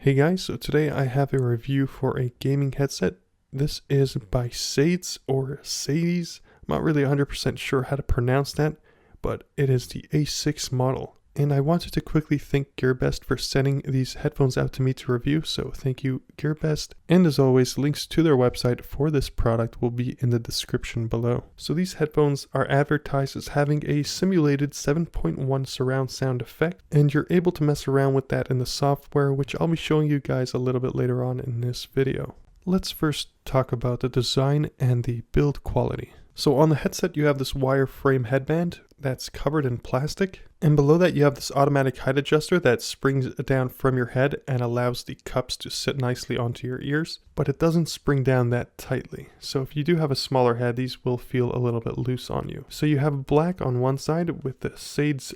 Hey guys, so today I have a review for a gaming headset. This is by Sades or Sades. I'm not really 100% sure how to pronounce that, but it is the A6 model. And I wanted to quickly thank Gearbest for sending these headphones out to me to review, so thank you Gearbest. And as always, links to their website for this product will be in the description below. So these headphones are advertised as having a simulated 7.1 surround sound effect, and you're able to mess around with that in the software, which I'll be showing you guys a little bit later on in this video. Let's first talk about the design and the build quality. So on the headset you have this wireframe headband that's covered in plastic, and below that you have this automatic height adjuster that springs down from your head and allows the cups to sit nicely onto your ears, but it doesn't spring down that tightly. So if you do have a smaller head, these will feel a little bit loose on you. So you have black on one side with the Sades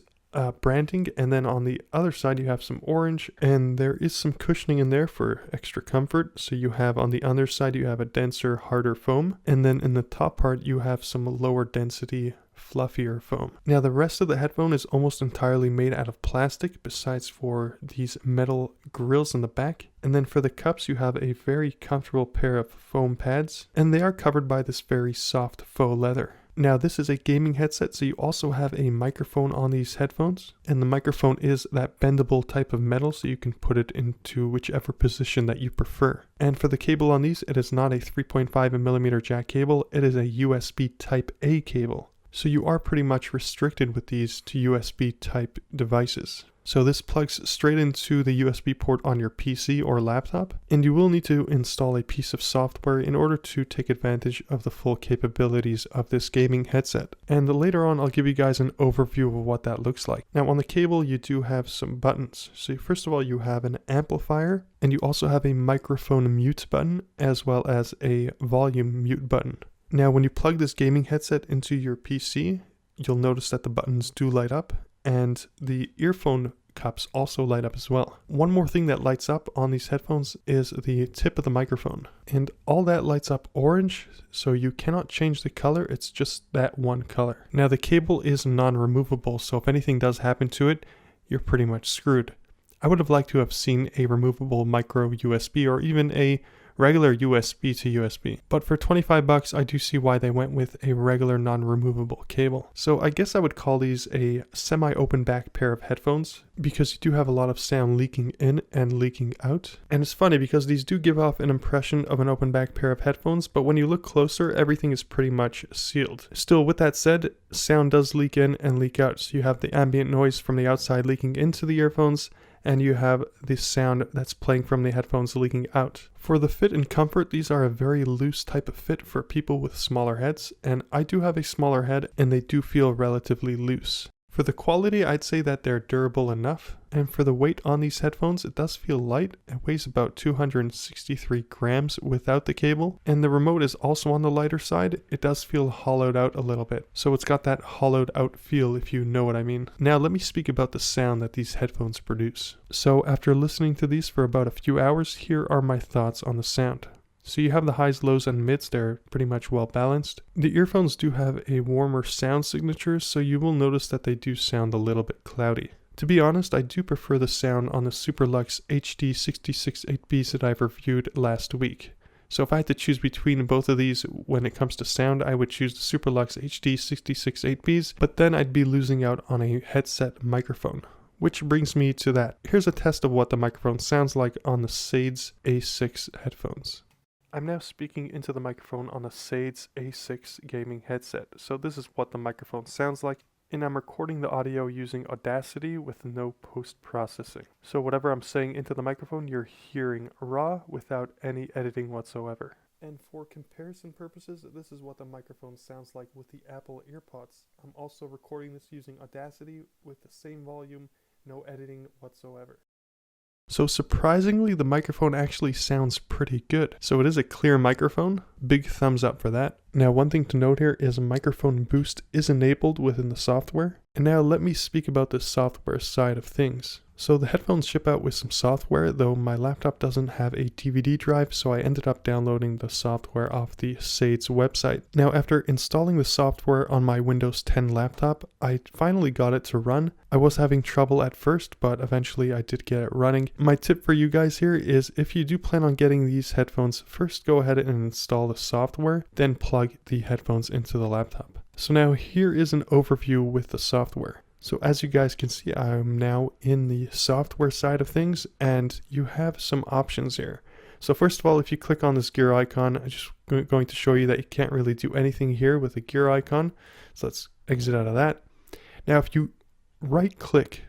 branding, and then on the other side you have some orange, and there is some cushioning in there for extra comfort. So you have on the underside you have a denser, harder foam, and then in the top part you have some lower density, fluffier foam. Now the rest of the headphone is almost entirely made out of plastic, besides for these metal grills in the back. And then for the cups you have a very comfortable pair of foam pads, and they are covered by this very soft faux leather. Now this is a gaming headset, so you also have a microphone on these headphones, and the microphone is that bendable type of metal, so you can put it into whichever position that you prefer. And for the cable on these, it is not a 3.5mm jack cable, it is a USB type A cable. So you are pretty much restricted with these to USB type devices. So this plugs straight into the USB port on your PC or laptop, and you will need to install a piece of software in order to take advantage of the full capabilities of this gaming headset. And later on I'll give you guys an overview of what that looks like. Now on the cable you do have some buttons. So first of all you have an amplifier, and you also have a microphone mute button as well as a volume mute button. Now when you plug this gaming headset into your PC, you'll notice that the buttons do light up, and the earphone cups also light up as well. One more thing that lights up on these headphones is the tip of the microphone, and all that lights up orange, so you cannot change the color, it's just that one color. Now the cable is non-removable, so if anything does happen to it, you're pretty much screwed. I would have liked to have seen a removable micro USB or even a regular USB to USB. But for 25 bucks, I do see why they went with a regular non-removable cable. So I guess I would call these a semi-open back pair of headphones, because you do have a lot of sound leaking in and leaking out. And it's funny because these do give off an impression of an open back pair of headphones, but when you look closer, everything is pretty much sealed. Still, with that said, sound does leak in and leak out. So you have the ambient noise from the outside leaking into the earphones, and you have the sound that's playing from the headphones leaking out. For the fit and comfort, these are a very loose type of fit for people with smaller heads, and I do have a smaller head and they do feel relatively loose. For the quality, I'd say that they're durable enough, and for the weight on these headphones, it does feel light. It weighs about 263 grams without the cable, and the remote is also on the lighter side. It does feel hollowed out a little bit, so it's got that hollowed out feel, if you know what I mean. Now let me speak about the sound that these headphones produce. So after listening to these for about a few hours, here are my thoughts on the sound. So you have the highs, lows, and mids, they're pretty much well balanced. The earphones do have a warmer sound signature, so you will notice that they do sound a little bit cloudy. To be honest, I do prefer the sound on the Superlux HD 66.8Bs that I've reviewed last week. So if I had to choose between both of these when it comes to sound, I would choose the Superlux HD 66.8Bs, but then I'd be losing out on a headset microphone. Which brings me to that. Here's a test of what the microphone sounds like on the Sades A6 headphones. I'm now speaking into the microphone on a Sades A6 gaming headset. So this is what the microphone sounds like, and I'm recording the audio using Audacity with no post-processing. So whatever I'm saying into the microphone, you're hearing raw without any editing whatsoever. And for comparison purposes, this is what the microphone sounds like with the Apple EarPods. I'm also recording this using Audacity with the same volume, no editing whatsoever. So surprisingly, the microphone actually sounds pretty good. So it is a clear microphone, big thumbs up for that. Now, one thing to note here is microphone boost is enabled within the software. And now let me speak about the software side of things. So the headphones ship out with some software, though my laptop doesn't have a DVD drive, so I ended up downloading the software off the Sades website. Now, after installing the software on my Windows 10 laptop, I finally got it to run. I was having trouble at first, but eventually I did get it running. My tip for you guys here is if you do plan on getting these headphones, first go ahead and install the software, then plug the headphones into the laptop. So now here is an overview with the software. So as you guys can see, I'm now in the software side of things, and you have some options here. So first of all, if you click on this gear icon, I'm just going to show you that you can't really do anything here with the gear icon. So let's exit out of that. Now if you right click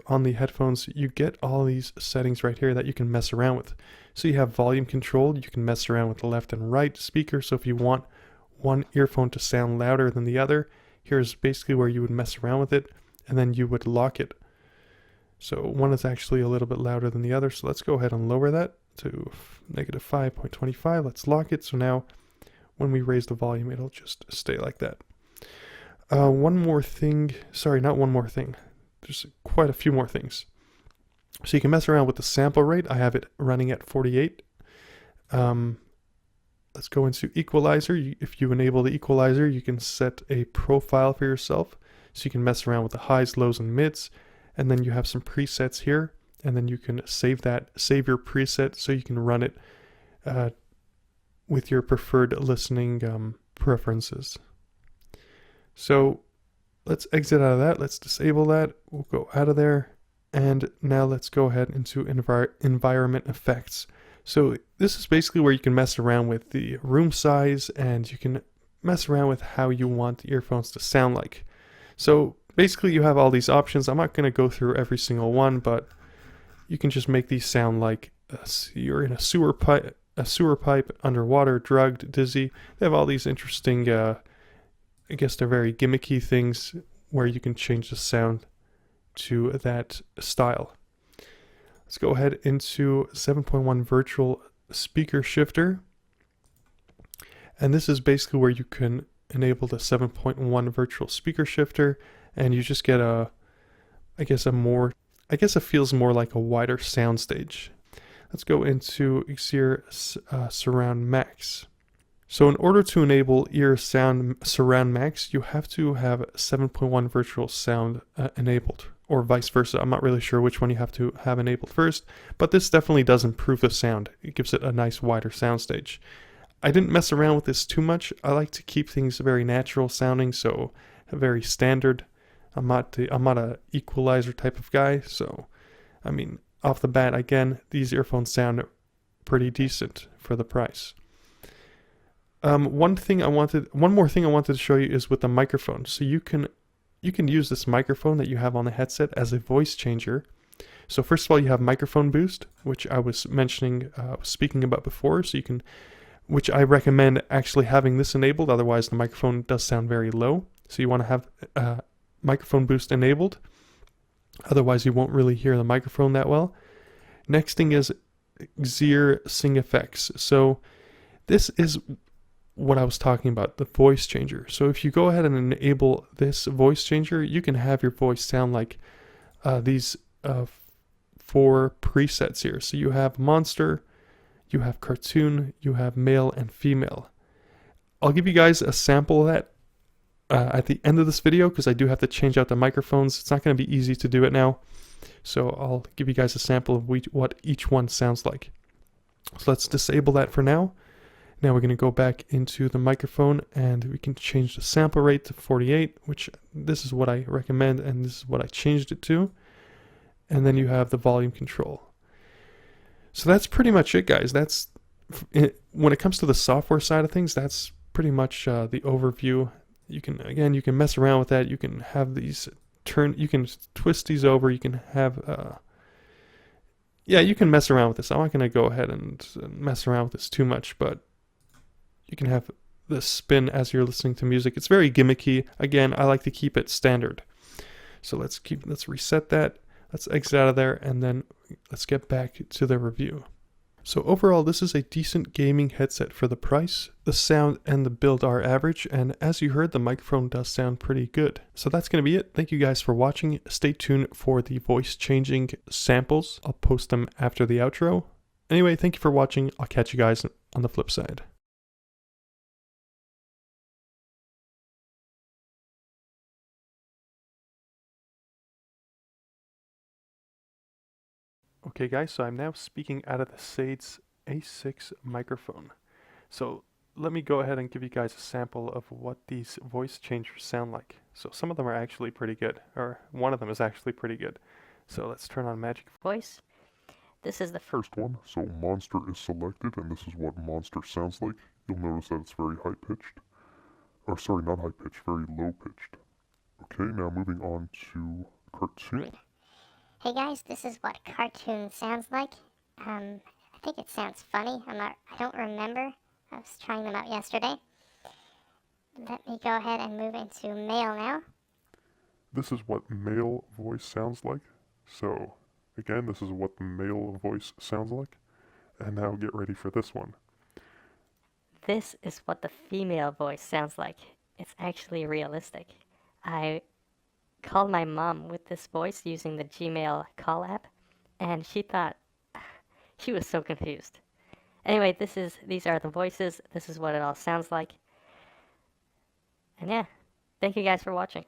on the headphones, you get all these settings right here that you can mess around with. So you have volume control, you can mess around with the left and right speaker. So if you want one earphone to sound louder than the other, here's basically where you would mess around with it, and then you would lock it. So one is actually a little bit louder than the other, so let's go ahead and lower that to -5.25. Let's lock it, so now when we raise the volume, it'll just stay like that. One more thing, sorry, not one more thing. There's quite a few more things. So you can mess around with the sample rate. I have it running at 48. Let's go into equalizer. If you enable the equalizer, you can set a profile for yourself. So you can mess around with the highs, lows, and mids. And then you have some presets here. And then you can save your preset so you can run it with your preferred listening preferences. So let's exit out of that. Let's disable that. We'll go out of there. And now let's go ahead into environment effects. So this is basically where you can mess around with the room size, and you can mess around with how you want the earphones to sound like. So basically you have all these options. I'm not going to go through every single one, but you can just make these sound like you're in a sewer pipe, underwater, drugged, dizzy. They have all these interesting, I guess they're very gimmicky things where you can change the sound to that style. Let's go ahead into 7.1 virtual speaker shifter. And this is basically where you can enable the 7.1 virtual speaker shifter, and you just get I guess it feels more like a wider soundstage. Let's go into Ear Surround Max. So in order to enable Ear Surround Max, you have to have 7.1 virtual sound enabled, or vice versa. I'm not really sure which one you have to have enabled first, but this definitely does improve the sound. It gives it a nice wider soundstage. I didn't mess around with this too much. I like to keep things very natural sounding, so very standard. I'm not a equalizer type of guy, so I mean, off the bat, again, these earphones sound pretty decent for the price. One more thing I wanted to show you is with the microphone. So you can use this microphone that you have on the headset as a voice changer. So first of all, you have microphone boost, which I was speaking about before. So which I recommend actually having this enabled. Otherwise, the microphone does sound very low. So you want to have microphone boost enabled. Otherwise, you won't really hear the microphone that well. Next thing is Gear Sing Effects. So this is what I was talking about, the voice changer. So if you go ahead and enable this voice changer, you can have your voice sound like these 4 presets here. So you have monster, you have cartoon, you have male and female. I'll give you guys a sample of that at the end of this video, because I do have to change out the microphones. It's not going to be easy to do it now. So I'll give you guys a sample of what each one sounds like. So let's disable that for now. Now we're going to go back into the microphone, and we can change the sample rate to 48, which this is what I recommend, and this is what I changed it to. And then you have the volume control. So that's pretty much it, guys. That's when it comes to the software side of things, that's pretty much the overview. You can mess around with that. You can have these you can twist these over. You can have you can mess around with this. I'm not going to go ahead and mess around with this too much, but you can have the spin as you're listening to music. It's very gimmicky. Again, I like to keep it standard. So let's reset that. Let's exit out of there, and then let's get back to the review. So overall, this is a decent gaming headset for the price. The sound and the build are average, and as you heard, the microphone does sound pretty good. So that's going to be it. Thank you guys for watching. Stay tuned for the voice changing samples. I'll post them after the outro. Anyway, thank you for watching. I'll catch you guys on the flip side. Okay guys, so I'm now speaking out of the Sades A6 microphone. So let me go ahead and give you guys a sample of what these voice changers sound like. So some of them are actually pretty good, or one of them is actually pretty good. So let's turn on Magic Voice. This is the first one. So monster is selected, and this is what monster sounds like. You'll notice that it's very high-pitched. Or sorry, not high-pitched, very low-pitched. Okay, now moving on to cartoon. Hey guys, this is what cartoon sounds like. I think it sounds funny. I don't remember. I was trying them out yesterday. Let me go ahead and move into male now. This is what male voice sounds like. So, again, this is what the male voice sounds like. And now get ready for this one. This is what the female voice sounds like. It's actually realistic. I called my mom with this voice using the Gmail call app, and she thought she was so confused. Anyway, these are the voices. This is what it all sounds like. And yeah, thank you guys for watching.